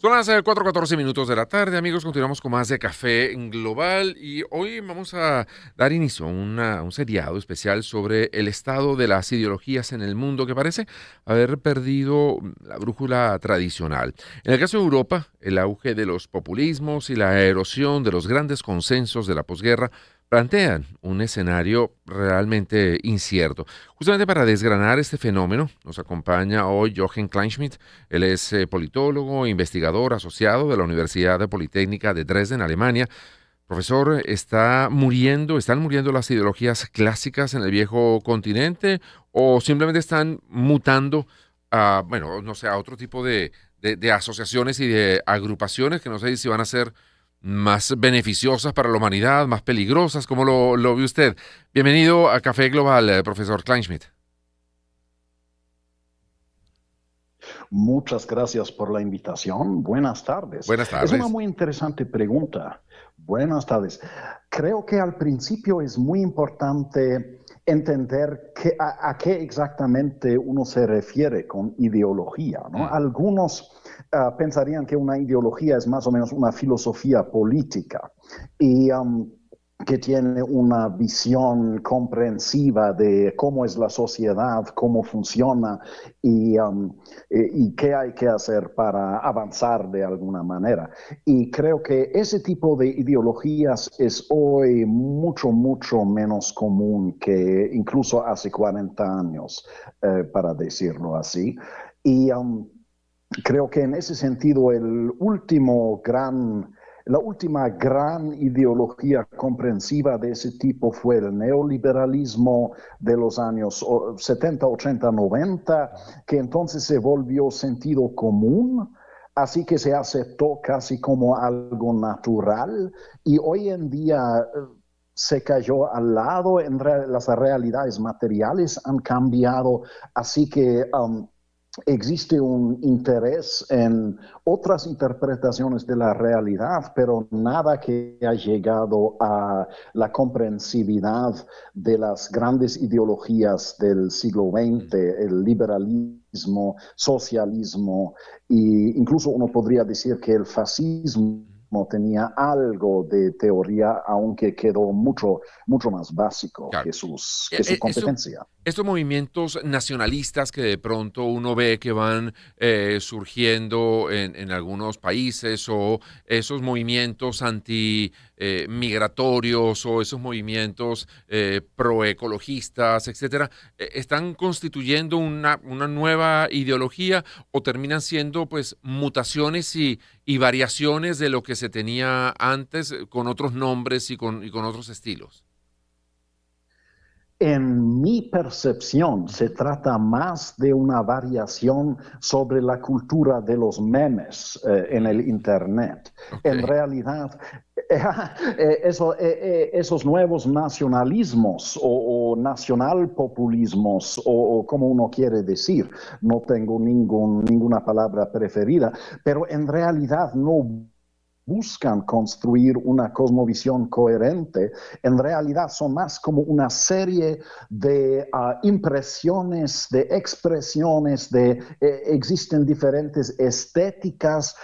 Son las 4:14 minutos de la tarde, amigos. Continuamos con más de Café Global y hoy vamos a dar inicio a un seriado especial sobre el estado de las ideologías en el mundo que parece haber perdido la brújula tradicional. En el caso de Europa, el auge de los populismos y la erosión de los grandes consensos de la posguerra plantean un escenario realmente incierto. Justamente para desgranar este fenómeno, nos acompaña hoy Jochen Kleinschmidt. Él es politólogo e investigador asociado de la Universidad Politécnica de Dresden, Alemania. Profesor, ¿están muriendo las ideologías clásicas en el viejo continente o simplemente están mutando a, bueno, no sé, a otro tipo de asociaciones y de agrupaciones que no sé si van a ser más beneficiosas para la humanidad, más peligrosas? ¿Cómo lo ve usted? Bienvenido a Café Global, profesor Kleinschmidt. Muchas gracias por la invitación. Buenas tardes. Buenas Es una tardes. muy interesante pregunta. Buenas tardes. Creo que al principio es muy importante entender a qué exactamente uno se refiere con ideología, ¿no? Mm, Algunos pensarían que una ideología es más o menos una filosofía política y que tiene una visión comprensiva de cómo es la sociedad, cómo funciona y qué hay que hacer para avanzar de alguna manera. Y creo que ese tipo de ideologías es hoy mucho, mucho menos común que incluso hace 40 años, para decirlo así. Y creo que en ese sentido la última gran ideología comprensiva de ese tipo fue el neoliberalismo de los años 70, 80, 90, que entonces se volvió sentido común, así que se aceptó casi como algo natural y hoy en día se cayó al lado, las realidades materiales han cambiado, así que existe un interés en otras interpretaciones de la realidad, pero nada que ha llegado a la comprensibilidad de las grandes ideologías del siglo mm. XX, el liberalismo, socialismo, e incluso uno podría decir que el fascismo tenía algo de teoría, aunque quedó mucho, mucho más básico Claro. que su Eso, competencia. estos movimientos nacionalistas que de pronto uno ve que van surgiendo en algunos países, o esos movimientos anti migratorios, o esos movimientos proecologistas, etcétera, ¿están constituyendo una nueva ideología o terminan siendo pues mutaciones y variaciones de lo que se tenía antes, con otros nombres y con otros estilos? En mi percepción, se Ujú. trata más de una variación sobre la cultura de los memes en el Mm, Internet. ok. En realidad, esos nuevos nacionalismos o nacionalpopulismos o como uno quiere decir, no tengo ninguna palabra preferida, pero en realidad no buscan construir una cosmovisión coherente, en realidad son más como una serie de impresiones, de expresiones, existen diferentes estéticas,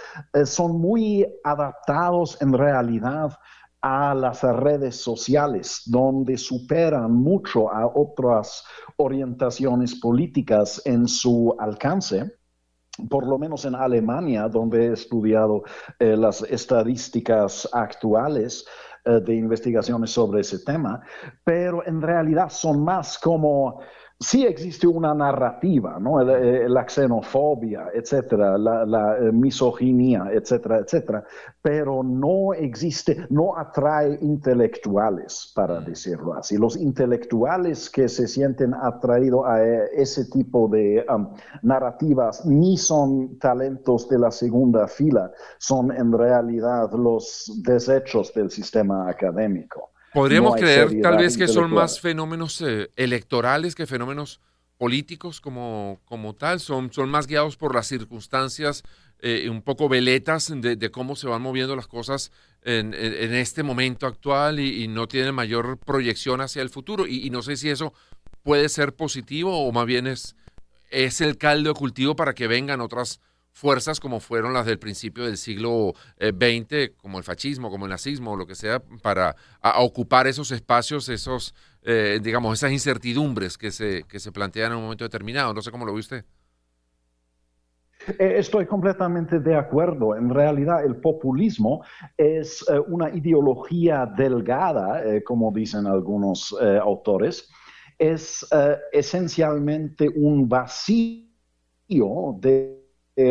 son muy adaptados en realidad a las redes sociales, donde superan mucho a otras orientaciones políticas en su alcance, por lo menos en Alemania, donde he estudiado las estadísticas actuales de investigaciones sobre ese tema, pero en realidad son más como, sí existe una narrativa, ¿no? Mm. La xenofobia, etcétera, la misoginia, etcétera, etcétera, pero no existe, no atrae intelectuales, para Mm. decirlo así. Los intelectuales que se sienten atraídos a ese tipo de narrativas ni son talentos de la segunda fila, son en realidad los desechos del sistema académico. No Podríamos hay creer tal seriedad vez que son intelectual. más fenómenos electorales que fenómenos políticos como tal, son más guiados por las circunstancias, un poco veletas de cómo se van moviendo las cosas en este momento actual, y no tienen mayor proyección hacia el futuro. Y no sé si eso puede ser positivo o más bien es el caldo de cultivo para que vengan otras fuerzas como fueron las del principio del siglo XX, como el fascismo, como el nazismo, o lo que sea, para a ocupar esos espacios, digamos, esas incertidumbres que se plantean en un momento determinado. No sé cómo lo ve usted. Estoy completamente de acuerdo. En realidad, el populismo es una ideología delgada, como dicen algunos autores. Es esencialmente un vacío de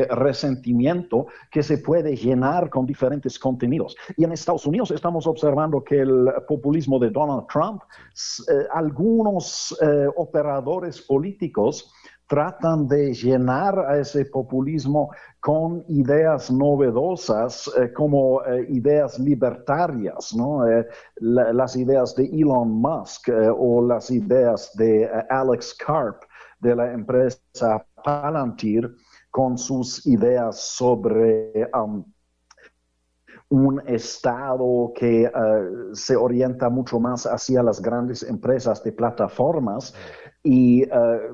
resentimiento que se puede llenar con diferentes contenidos. Y en Estados Unidos estamos observando que el populismo de Donald Trump, algunos operadores políticos tratan de llenar a ese populismo con ideas novedosas, como ideas libertarias, ¿no? Las ideas de Elon Musk o las ideas de Alex Karp de la empresa Palantir, con sus ideas sobre un Estado que se orienta mucho más hacia las grandes empresas de plataformas y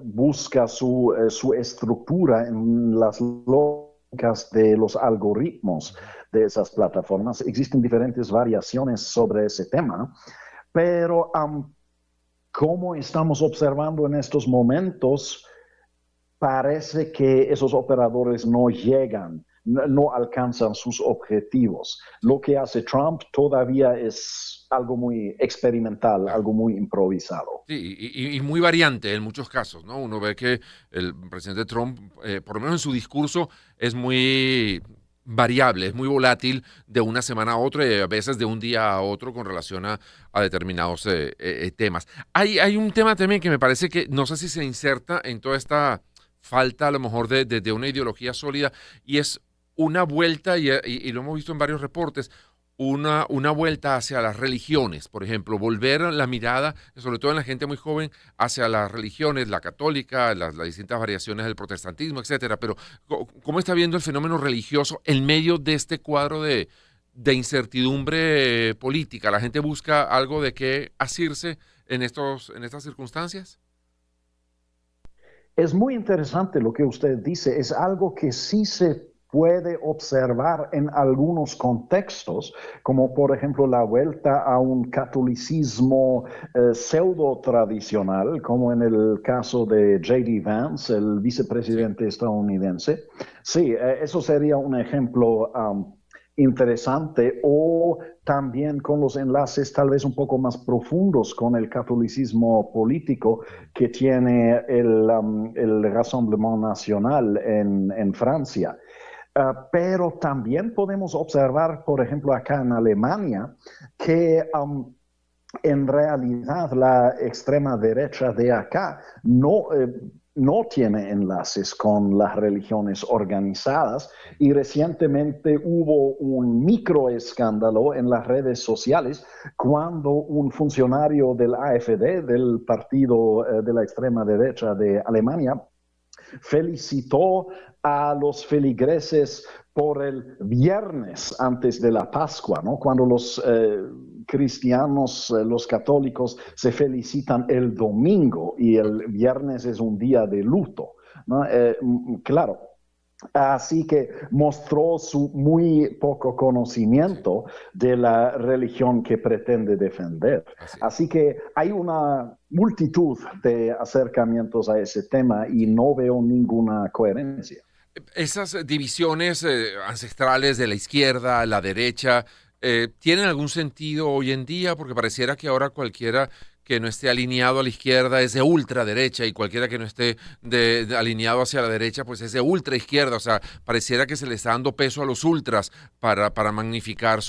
busca su estructura en las lógicas de los algoritmos de esas plataformas. Existen diferentes variaciones sobre ese tema, pero como estamos observando en estos momentos, parece que esos operadores no llegan, no alcanzan sus objetivos. Lo que hace Trump todavía es algo muy experimental, Claro. algo muy improvisado. Sí, y muy variante en muchos casos, ¿no? Uno ve que el presidente Trump, por lo menos en su discurso, es muy variable, es muy volátil de una semana a otra y a veces de un día a otro con relación a determinados temas. Hay un tema también que me parece que no sé si se inserta en toda esta falta a lo mejor de una ideología sólida y es una vuelta, y lo hemos visto en varios reportes, una vuelta hacia las religiones, por ejemplo, volver la mirada, sobre todo en la gente muy joven, hacia las religiones, la católica, las distintas variaciones del protestantismo, etcétera. Pero, ¿cómo está viendo el fenómeno religioso en medio de este cuadro de incertidumbre política? ¿La gente busca algo de qué asirse en estas circunstancias? Es muy interesante lo que usted dice, es algo que sí se puede observar en algunos contextos, como por ejemplo la vuelta a un catolicismo pseudo tradicional, como en el caso de J.D. Vance, el Sí. vicepresidente estadounidense. Sí, eso sería un ejemplo interesante, o también con los enlaces tal vez un poco más profundos con el catolicismo político que tiene el Rassemblement National en Francia. Pero también podemos observar, por ejemplo, acá en Alemania, que en realidad la extrema derecha de acá no tiene enlaces con las religiones organizadas, y recientemente hubo un microescándalo en las redes sociales cuando un funcionario del AfD, del partido de la extrema derecha de Alemania, felicitó a los feligreses por el viernes antes de la Pascua, ¿no? Cuando los cristianos, los católicos, se felicitan el domingo y el viernes es un día de luto, ¿no? Claro. Así que mostró su muy poco Sí, conocimiento de la religión que pretende defender. así es. Así que hay una multitud de acercamientos a ese tema y no veo ninguna coherencia. Esas divisiones ancestrales de la izquierda, la derecha, ¿tienen algún sentido hoy en día? Porque pareciera que ahora cualquiera que no esté alineado a la izquierda es de ultraderecha y cualquiera que no esté alineado hacia la derecha pues es de ultraizquierda. O sea, pareciera que se le está dando peso a los ultras para magnificar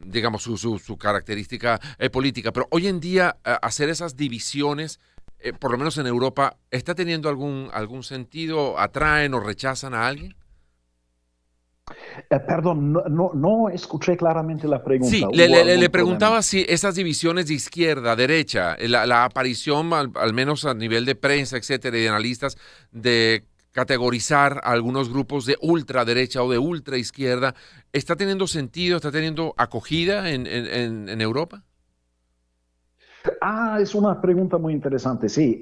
digamos, su característica política. Pero hoy en día hacer esas divisiones por lo menos en Europa, ¿está teniendo algún sentido? ¿Atraen o rechazan a alguien? Perdón, no escuché claramente la Sí, pregunta. ¿Hubo le algún problema? preguntaba si esas divisiones de izquierda, derecha, la aparición, al menos a nivel de prensa, etcétera, y de analistas, de categorizar a algunos grupos de ultraderecha o de ultraizquierda, ¿está teniendo sentido, está teniendo acogida en Europa? Es una pregunta muy interesante. Sí,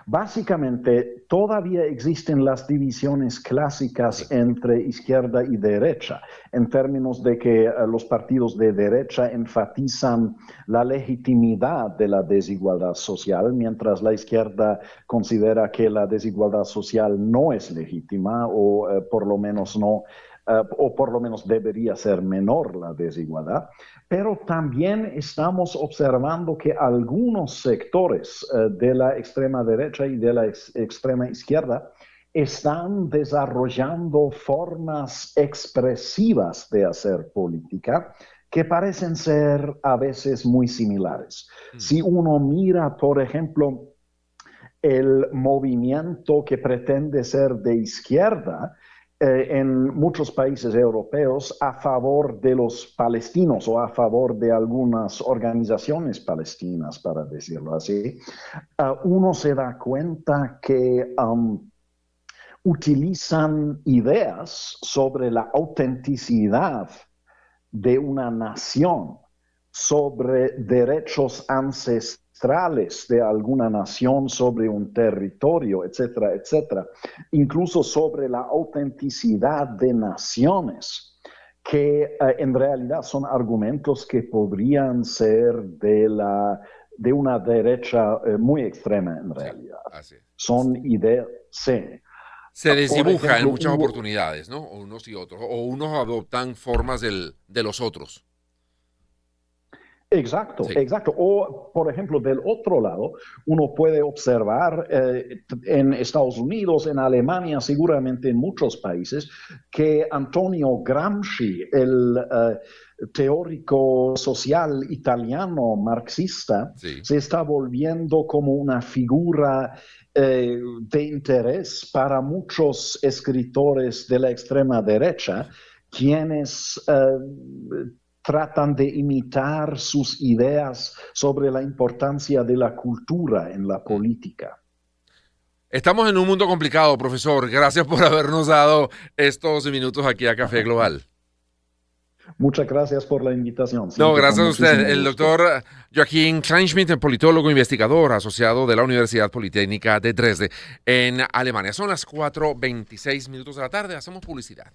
básicamente todavía existen las divisiones clásicas Sí. entre izquierda y derecha, en términos de que los partidos de derecha enfatizan la legitimidad de la desigualdad social, mientras la izquierda considera que la desigualdad social no es legítima o por lo menos no, o por lo menos debería ser menor la desigualdad. Pero también estamos observando que algunos sectores de la extrema derecha y de la extrema izquierda están desarrollando formas expresivas de hacer política que parecen ser a veces muy similares. Mm. Si uno mira, por ejemplo, el movimiento que pretende ser de izquierda en muchos países europeos a favor de los palestinos o a favor de algunas organizaciones palestinas, para decirlo así, uno se da cuenta que utilizan ideas sobre la autenticidad de una nación, sobre derechos ancestrales de alguna nación sobre un territorio, etcétera, etcétera, incluso sobre la autenticidad de naciones, que en realidad son argumentos que podrían ser de una derecha muy extrema en Sí, realidad. así es. Son ideas, sí. Se Por desdibuja en ejemplo, muchas oportunidades, ¿no? O unos y otros, o unos adoptan formas de los otros. exacto, Sí. exacto. O, por ejemplo, del otro lado, uno puede observar en Estados Unidos, en Alemania, seguramente en muchos países, que Antonio Gramsci, el teórico social italiano marxista, Sí. se está volviendo como una figura de interés para muchos escritores de la extrema derecha, quienes tratan de imitar sus ideas sobre la importancia de la cultura en la Mm. política. Estamos en un mundo complicado, profesor. Gracias por habernos dado estos minutos aquí a Café Global. Muchas gracias por la invitación, No, siempre con gracias a usted. muchísimo El gusto. doctor Joachim Kleinschmidt, politólogo investigador asociado de la Universidad Politécnica de Dresde en Alemania. Son las 4:26 de la tarde. Hacemos publicidad.